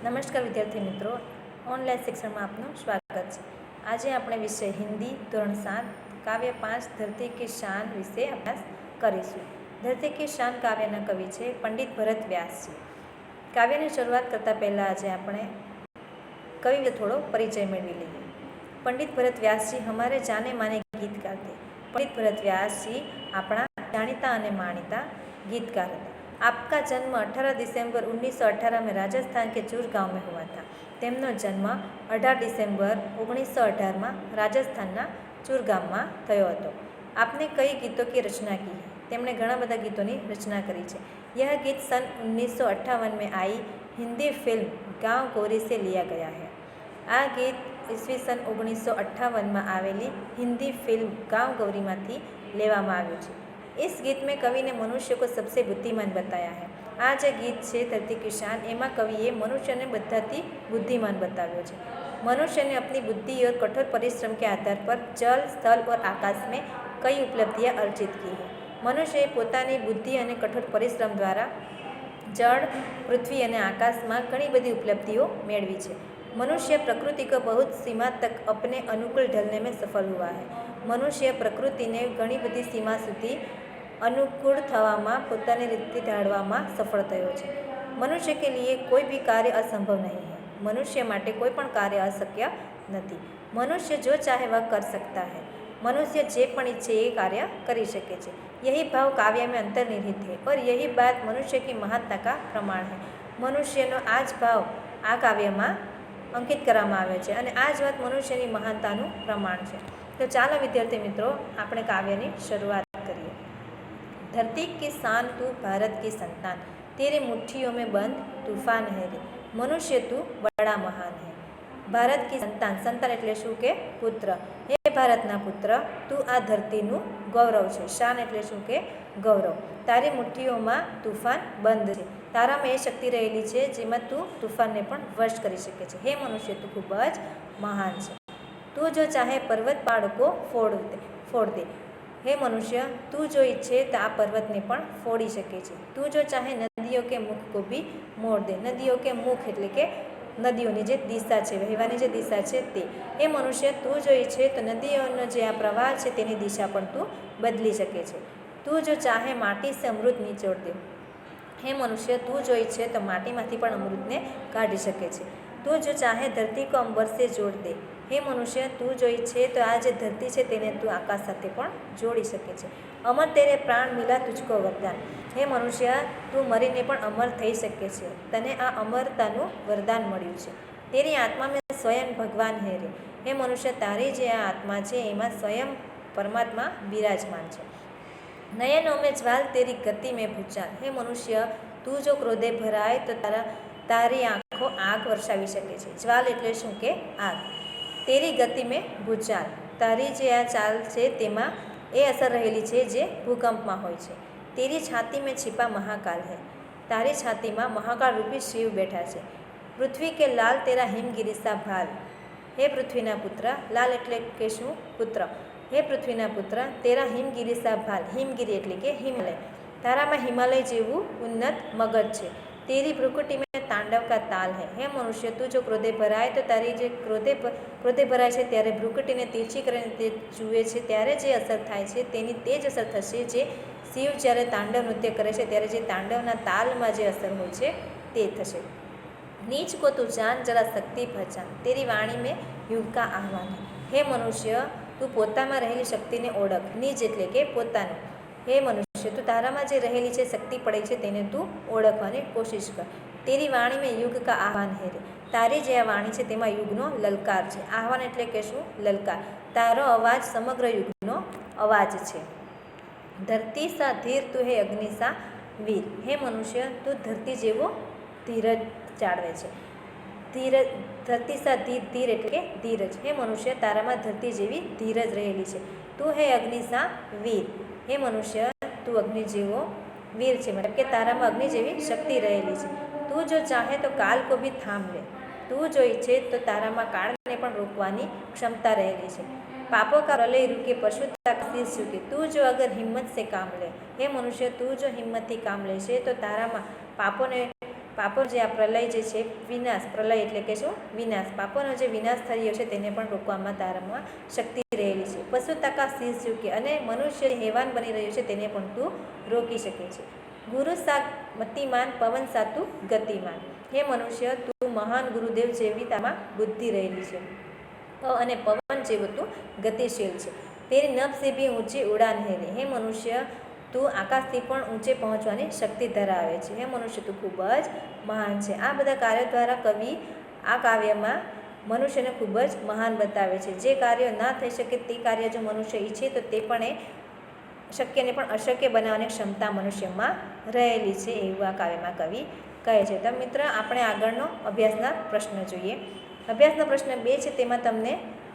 નમસ્કાર વિદ્યાર્થી મિત્રો, ઓનલાઈન શિક્ષણમાં આપનું સ્વાગત છે। આજે આપણે વિષય હિન્દી ધોરણ 7 કાવ્ય 5 ધરતી કી શાન વિશે અભ્યાસ કરીશું। ધરતી કી શાન કાવ્યના કવિ છે પંડિત ભરત વ્યાસજી। કાવ્યની શરૂઆત કરતાં પહેલાં આજે આપણે कवि थोड़ो परिचय मेळवी लीए। पंडित भरत व्यास जी हमारे जाने माने गीतकार थे। पंडित भरत व्यास जी अपना जाणीता अने माणीता गीतकार हता। आपका जन्म 18 दिसंबर 1918 में राजस्थान के चूर गांव में हुआ था। तेमनो जन्म 18 दिसंबर 1918 में राजस्थान चूर गाम में थयो हतो। आपने कई गीतों की रचना की है। तेमणे घणा बधा गीतों की रचना करी है। यह गीत सन 1958 में आई हिंदी फिल्म गांव गौरी से लिया गया है। आ गीत ईस्वी सन 1958 में आवेली हिंदी फिल्म गांव गौरी में लेवामां आव्युं छे। इस गीत में कवि ने मनुष्य को सबसे बुद्धिमान बताया है। आ जो गीत है धरती की शान, एमां कविए मनुष्य ने बधाथी बुद्धिमान बताव्यो छे। मनुष्य ने अपनी बुद्धि और कठोर परिश्रम के आधार पर जल, स्थल और आकाश में कई उपलब्धियां अर्जित की है। मनुष्य पोतानी बुद्धि और कठोर परिश्रम द्वारा जल, पृथ्वी और आकाश में घणी बधी उपलब्धिओ मेळवी छे। मनुष्य प्रकृति को बहुत सीमा तक अपने अनुकूल ढलने में सफल हुआ है। मनुष्य प्रकृति ने घणी बधी सीमा सुधी अनुकूल थवामां पोतानी रीते ढाळवामां सफल थयो छे। मनुष्य के लिए कोई भी कार्य असंभव नहीं है। मनुष्य माटे कोई पण कार्य अशक्य नहीं। मनुष्य जो चाहे वह कर सकता है। मनुष्य जे पण इच्छे ये कार्य करी सके छे। यही भाव काव्य में अंतर्निहित है और यही बात मनुष्य की महानता का प्रमाण है। मनुष्यनो आज भाव आ काव्य में अंकित करवामां आवे छे अने आज बात मनुष्यनी महानतानुं प्रमाण है। तो चालो विद्यार्थी मित्रों आपणे काव्यनी शरूआत करिए। धरती की शान तू भारत की संतान, तेरी मुट्ठियों में बंद तूफान है रे। मनुष्य तू बड़ा महान है। भारत की संतान, संतान एटले शुं के पुत्र। हे भारतना पुत्र, तू आ धरतीनुं गौरव छे। शान एटले शुं के गौरव। तारी मुट्ठीओमां तूफान बंद छे। तारामां ए शक्ति रहेली छे जेमां तू तूफानने पण वश करी शके छे। हे मनुष्य तू खूब ज महान छे। तू जो चाहे पर्वत पहाड़ को फोड़ दे। हे मनुष्य, तू जो इच्छे तो आ पर्वत ने पण फोड़ी सके छे। तू जो चाहे नदियों के मुख को भी मोड़ दे। नदियों के मुख एटले के नदियोनी जे दिशा है, वहेवानी जे दिशा है ते। हे मनुष्य, तू जो इच्छे तो नदियोनो जे आ प्रवाह है तेनी दिशा पण तू बदली सके छे। तू जो चाहे माटी से अमृत निचोड़ दे। हे मनुष्य, तू जो इच्छे तो माटीमांथी पण अमृतने काढी सके छे। तू जो चाहे धरती को अंबर से जोड़ दे। हे मनुष्य, तू जो इच्छे तो आ जे धरती है तेने तू आकाश साथे पण जोड़ी सके छे। अमर तेरे प्राण मिला तुझको वरदान। हे मनुष्य, तू मरीने पण अमर थई सके छे। तने आ अमरतानुं वरदान मळ्युं छे। तेरी आत्मा में स्वयं भगवान है रे। हे मनुष्य, तारी जे आ आत्मा छे एमां स्वयं परमात्मा विराजमान छे। नयनों में ज्वाल, तेरी गति में भूचाल। हे मनुष्य, तू जो क्रोधे भराय तो तारी आँखों आग वर्षावी सके छे। ज्वाल एटले शुं के आग। तेरी गति में भूचाल, तारी जे आ चाल छे तेमां ए असर रहेली छे जे भूकंपमां होय छे। तेरी छाती में छिपा महाकाल है। तारी छाती में महाकाल रूपी शिव बैठा छे। पृथ्वी के लाल तेरा हिमगिरी सा भाल। हे पृथ्वीना पुत्र, लाल एटले के शुं पुत्र। हे पृथ्वीना पुत्र, तेरा हिमगिरी सा भाल। हिमगिरी एटले के हिमालय। तारामां हिमालय जेवुं उन्नत मगज छे। तेरी भ्रुकुटी में तांडव का ताल है। हे मनुष्य, तू जो क्रोधे भराय तो तारी जे क्रोधे भराय छे त्यारे भ्रुकुटीने तीरछी करीने ते जुए छे त्यारे जे असर थाय छे तेनी ते ज असर थशे जे शिव ज्यारे तांडव नृत्य करे छे त्यारे जे तांडवना तालमां जे असर होय छे ते थशे। नीच को तू जान, जरा शक्ति पहचान। तेरी वाणी में युग का आह्वान है। हे मनुष्य, तू पोतामां रहेली शक्तिने ओळख। नीच एटले के पोतानुं। हे मनुष्य, तू तारामां जे रहेली छे शक्ति पड़ी छे तेने तू ओळखवानी कोशिश कर। तेरी वाणी में युग का आह्वान है रे। तारी जे आ वाणी छे तेमां युगनो ललकार छे। आह्वान एटले के शुं ललकार। तारो अवाज समग्र युगनो अवाज छे। धरती सा धीर, तू हे अग्नि सा वीर। हे मनुष्य, तू धरती जेवो धीरज जाळवे छे। धरती सा धीर, धीर एटले के धीरज। हे मनुष्य, तारामां धरती जेवी धीरज रहेली छे। तू हे अग्नि सा वीर। हे मनुष्य, तू अग्नि जेवो वीर छे, मतलब के तारामां अग्नि जेवी शक्ति रहेली छे। तू जो चाहे तो काल को भी थाम ले। तू जो इच्छे तो तारामां काळने पण रोकवानी क्षमता रहेली छे। पापों का प्रलय रुके, पशुता का शीश झुके। तू जो अगर हिम्मत से काम ले। हे मनुष्य, तू जो हिम्मत थी काम लेशे तो तारामां पापोने પાપો જે આ પ્રલય જે છે વિનાશ, પ્રલય એટલે કે શું વિનાશ, પાપોનો જે વિનાશ થયો છે તેને પણ રોકવામાં તારામાં શક્તિ રહેલી છે. પશુ તાકા શીશ ઝૂકે, અને મનુષ્ય હેવાન બની રહ્યું છે તેને પણ તું રોકી શકે છે. ગુરુ સા મતિમાન પવન સા તું ગતિમાન, હે મનુષ્ય તું મહાન ગુરુદેવ જેવી તામાં બુદ્ધિ રહેલી છે અને પવન જેવો તું ગતિશીલ છે. તેરી નભ સે ભી ઊંચી ઉડાન હે રે, હે મનુષ્ય તું આકાશથી પણ ઊંચે પહોંચવાની શક્તિ ધરાવે છે. હે મનુષ્ય તું ખૂબ જ મહાન છે. આ બધા કાર્યો દ્વારા કવિ આ કાવ્યમાં મનુષ્યને ખૂબ જ મહાન બતાવે છે. જે કાર્ય ના થઈ શકે તે કાર્ય જો મનુષ્ય ઈચ્છે તો તે પણ એ શક્યને પણ અશક્ય બનાવવાની ક્ષમતા મનુષ્યમાં રહેલી છે એવું આ કાવ્યમાં કવિ કહે છે. તો મિત્ર, આપણે આગળનો અભ્યાસના પ્રશ્ન જોઈએ. અભ્યાસના પ્રશ્ન 2 છે, તેમાં તમને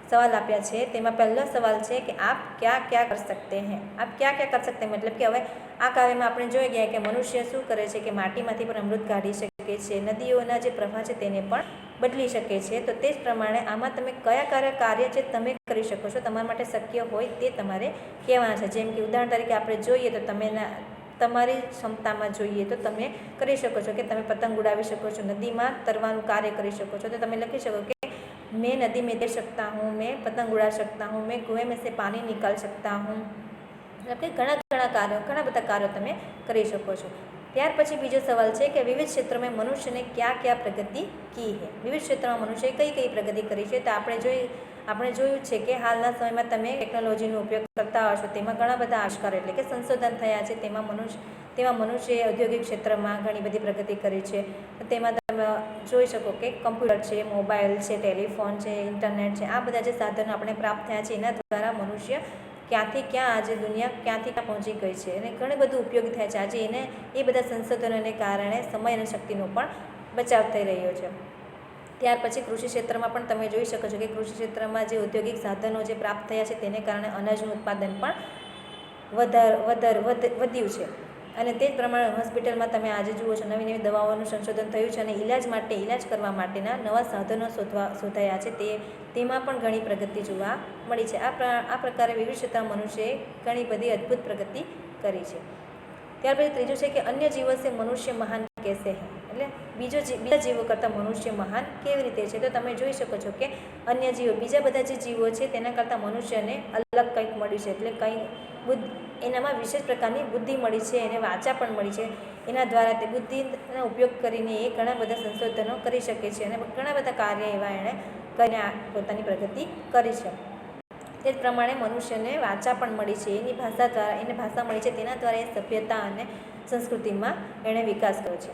સવાલ આપ્યા છે. તેમાં પહેલો સવાલ છે કે આપ ક્યાં ક્યાં કર સકતે હૈ. આપ ક્યાં ક્યાં કર સકતે મતલબ કે હવે આ કાવ્યમાં આપણે જોઈ ગયા કે મનુષ્ય શું કરે છે કે માટીમાંથી પણ અમૃત કાઢી શકે છે, નદીઓના જે પ્રવાહ છે તેને પણ બદલી શકે છે. તો તે જ પ્રમાણે આમાં તમે કયા કાર્ય છે તમે કરી શકો છો, તમારા માટે શક્ય હોય તે તમારે કહેવાના છે. જેમ કે ઉદાહરણ તરીકે આપણે જોઈએ તો તમે તમારી ક્ષમતામાં જોઈએ તો તમે કરી શકો છો કે તમે પતંગ ઉડાવી શકો છો, નદીમાં તરવાનું કાર્ય કરી શકો છો. તો તમે લખી શકો કે मैं नदी में तैर सकता हूँ, मैं पतंग उड़ा सकता हूँ, मैं कुएं में से पानी निकाल सकता हूँ. એટલે કે ઘણા બધા કાર્યો તમે કરી શકો છો. ત્યાર પછી બીજો સવાલ છે કે વિવિધ ક્ષેત્રોમાં મનુષ્યને ક્યાં પ્રગતિ કી હે. વિવિધ ક્ષેત્રોમાં મનુષ્યએ કઈ પ્રગતિ કરી છે. તો આપણે જોયું છે કે હાલના સમયમાં તમે ટેકનોલોજીનો ઉપયોગ કરતા હશો, તેમાં ઘણા બધા આવિષ્કારો એટલે કે સંશોધન થયા છે. તેમાં મનુષ્યએ ઔદ્યોગિક ક્ષેત્રમાં ઘણી બધી પ્રગતિ કરી છે. તેમાં તમે જોઈ શકો કે કમ્પ્યુટર છે, મોબાઈલ છે, ટેલિફોન છે, ઇન્ટરનેટ છે, આ બધા જે સાધનો આપણે પ્રાપ્ત થયા છે એના દ્વારા મનુષ્ય ક્યાંથી ક્યાં આજે દુનિયા ક્યાંથી ક્યાં પહોંચી ગઈ છે અને ઘણી બધું ઉપયોગી થાય છે. આજે એ બધા સંશોધનોને કારણે સમય અને શક્તિનો પણ બચાવ થઈ રહ્યો છે. ત્યાર પછી કૃષિ ક્ષેત્રમાં પણ તમે જોઈ શકો છો કે કૃષિ ક્ષેત્રમાં જે ઔદ્યોગિક સાધનો જે પ્રાપ્ત થયા છે તેને કારણે અનાજનું ઉત્પાદન પણ વધ્યું છે. અને તે જ પ્રમાણે હોસ્પિટલમાં તમે આજે જુઓ છો નવી દવાઓનું સંશોધન થયું છે અને ઇલાજ કરવા માટેના નવા સાધનો શોધાયા છે. તેમાં પણ ઘણી પ્રગતિ જોવા મળી છે. આ પ્રકારે વિવિધ ક્ષેત્રમાં મનુષ્યએ ઘણી બધી અદ્ભુત પ્રગતિ કરી છે. ત્યાર પછી ત્રીજું છે કે અન્ય જીવો સે મનુષ્ય મહાન કેસે હૈ, એટલે બીજા જીવો કરતાં મનુષ્ય મહાન કેવી રીતે છે. તો તમે જોઈ શકો છો કે અન્ય જીવો, બીજા બધા જે જીવો છે તેના કરતાં મનુષ્યને અલગ કંઈક મળ્યું છે. એટલે કંઈક એનામાં વિશેષ પ્રકારની બુદ્ધિ મળી છે, એને વાચા પણ મળી છે. એના દ્વારા તે બુદ્ધિનો ઉપયોગ કરીને એ ઘણા બધા સંશોધનો કરી શકે છે અને ઘણા બધા કાર્ય એવા એણે કરીને પોતાની પ્રગતિ કરી છે. તે જ પ્રમાણે મનુષ્યને વાચા પણ મળી છે, એને ભાષા મળી છે, તેના દ્વારા એ સભ્યતા અને સંસ્કૃતિમાં એણે વિકાસ કર્યો છે.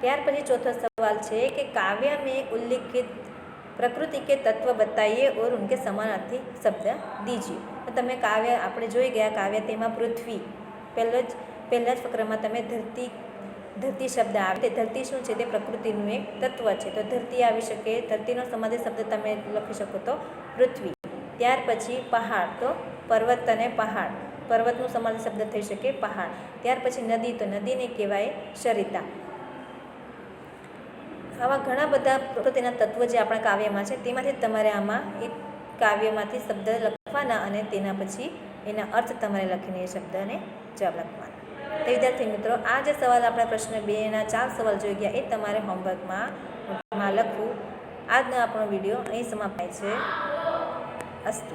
ત્યાર પછી ચોથો સવાલ છે કે કાવ્ય મેં ઉલ્લિખિત પ્રકૃતિ કે તત્વ બતાઈએ ઓર ઉનકે સમાનાર્થી શબ્દ દીજીએ. તો તમે આપણે જોઈ ગયા કાવ્ય, તેમાં પૃથ્વી પહેલા જ ફકરામાં તમે ધરતી શબ્દ આવે. તે ધરતી શું છે? તે પ્રકૃતિનું એક તત્વ છે. તો ધરતી આવી શકે, ધરતીનો સમાધિ શબ્દ તમે લખી શકો તો પૃથ્વી. ત્યાર પછી પહાડ, તો પર્વત અને પહાડ, પર્વતનું સમાધિ શબ્દ થઈ શકે પહાડ. ત્યાર પછી નદી, તો નદીને કહેવાય સરિતા. આવા ઘણા બધા પ્રકૃતિના તત્વો જે આપણા કાવ્યમાં છે તેમાંથી તમારે આમાં એક કાવ્યમાંથી શબ્દ લખવાના અને તેના પછી એના અર્થ તમારે લખીને એ શબ્દને જવાબ લખવાના. તો વિદ્યાર્થી મિત્રો, આ જે સવાલ આપણે પ્રશ્ન 2ના 4 સવાલ જોઈ ગયા એ તમારે હોમવર્કમાં લખવું. આજનો આપણો વિડીયો અહીં સમાપ્ત થાય છે. અસ્તુ.